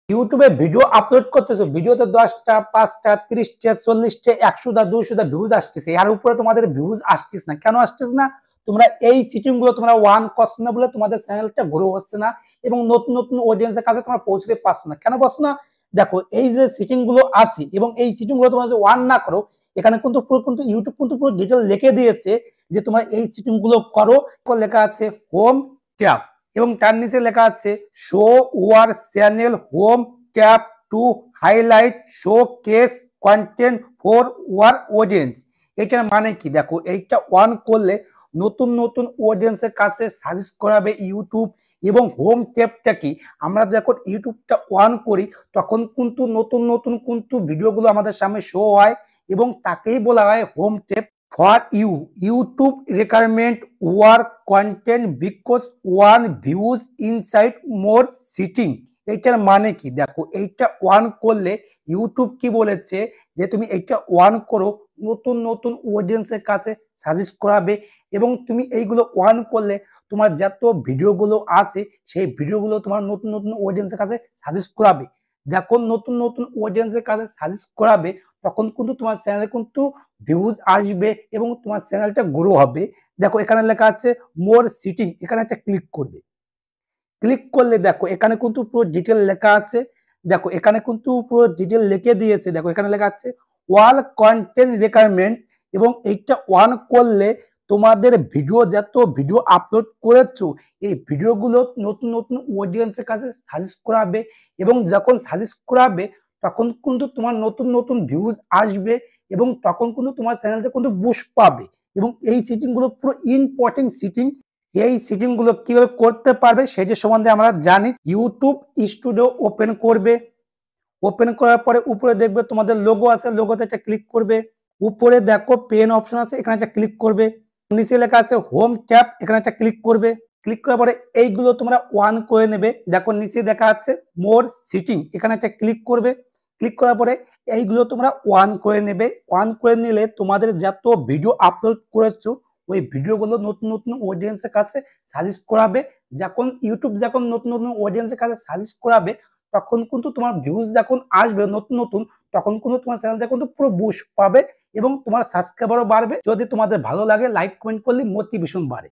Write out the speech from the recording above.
ইউটিউবে video upload করতেছো, ভিডিওতে 10টা 5টা 30টা 40টা 100টা 200টা ভিউজ আসতেছে, এর উপরে তোমাদের ভিউজ আসতেছে না। কেন আসতেছে না? তোমরা এই সিটিং গুলো তোমরা ওয়ান করছো না বলে তোমাদের চ্যানেলটা গ্রো হচ্ছে না এবং নতুন নতুন অডিয়েন্সের কাছে তোমরা পৌঁছতে পারছো না। কেন পারছো না? দেখো, এই যে সিটিং গুলো আছে এবং এই সিটিং গুলো তোমরা যদি ওয়ান না করো, এখানে কিন্তু পুরো কিন্তু ইউটিউব কিন্তু পুরো ডিটেল লিখে দিয়েছে যে তোমরা এই সিটিং গুলো করো। লেখা আছে হোম ট্যাব এবং তার নিচে লেখা আছে show your channel home tab to highlight showcase content for your audience. এটার মানে কি? দেখো, এইটা অন করলে নতুন নতুন অডিয়েন্সের কাছে সাজেস্ট করাবে ইউটিউব। এবং হোম ট্যাবটা কি, আমরা যখন ইউটিউবটা অন করি তখন কিন্তু নতুন নতুন কিন্তু ভিডিওগুলো আমাদের সামনে শো হয় এবং তাকেই বলা হয় home tab. For you, YouTube recommend your content because one views inside more sitting. এইটার মানে কি? দেখো, এইটা অন করলে ইউটিউব কি বলেছে যে তুমি এইটা অন করো, নতুন নতুন অডিয়েন্সের কাছে সাজেস্ট করাবে এবং তুমি এইগুলো অন করলে তোমার যত ভিডিওগুলো আছে সেই ভিডিওগুলো তোমার নতুন নতুন অডিয়েন্সের কাছে সাজেস্ট করাবে। যখন নতুন নতুন অডিয়েন্সের কাছে সাজেস্ট করাবে তখন কিন্তু তোমার চ্যানেলে কিন্তু ভিউজ আসবে এবং তোমার চ্যানেলটা গ্রো হবে। দেখো, এখানে লেখা আছে মোর সিটিং, এখানে একটা ক্লিক করবে। ক্লিক করলে দেখো এখানে কিন্তু পুরো ডিটেল লেখা আছে। দেখো, এখানে কিন্তু পুরো ডিটেল লিখে দিয়েছে। দেখো, এখানে লেখা আছে ওয়াল কন্টেন্ট রিকোয়ারমেন্ট এবং এইটা অন করলে তোমাদের ভিডিও যত ভিডিও আপলোড করেছো এই ভিডিওগুলো নতুন নতুন অডিয়েন্সের কাছে সাজেস্ট করাবে এবং যখন সাজেস্ট করাবে তখন কিন্তু তোমার নতুন নতুন ভিউজ আসবে এবং তখন কিন্তু তোমার চ্যানেলটা কিন্তু বুস্ট পাবে। এবং এই সিটিং গুলো পুরো ইম্পর্টেন্ট সিটিং। এই সিটিং গুলো কিভাবে করতে পারবে সেটি সম্বন্ধে আমরা জানি। ইউটিউব স্টুডিও ওপেন করবে। ওপেন করার পরে উপরে দেখবে তোমাদের লোগো আছে, লোগোতে একটা ক্লিক করবে। উপরে দেখো পেন অপশন আছে, এখানে একটা ক্লিক করবে। নিচে লেখা আছে হোম ট্যাব, এখানে একটা ক্লিক করবে। ক্লিক করার পরে এইগুলো তোমরা অন করে নেবে। দেখো, নিচে দেখা আছে মোর সিটিং, এখানে একটা ক্লিক করবে। ক্লিক করার পরে এইগুলো তোমরা অন করে নেবে। অন করে নিলে তোমাদের যত ভিডিও আপলোড করেছো ওই ভিডিওগুলো নতুন নতুন অডিয়েন্সের কাছে সাজেস্ট করাবে। যখন ইউটিউব যখন নতুন নতুন অডিয়েন্সের কাছে সাজেস্ট করাবে তখন কিন্তু তোমার ভিউজ যখন আসবে নতুন নতুন, তখন কিন্তু তোমার চ্যানেলটা কিন্তু পুরো বুস্ট পাবে এবং তোমার সাবস্ক্রাইবারও বাড়বে। যদি তোমাদের ভালো লাগে লাইক কমেন্ট করলে মোটিভেশন বাড়ে।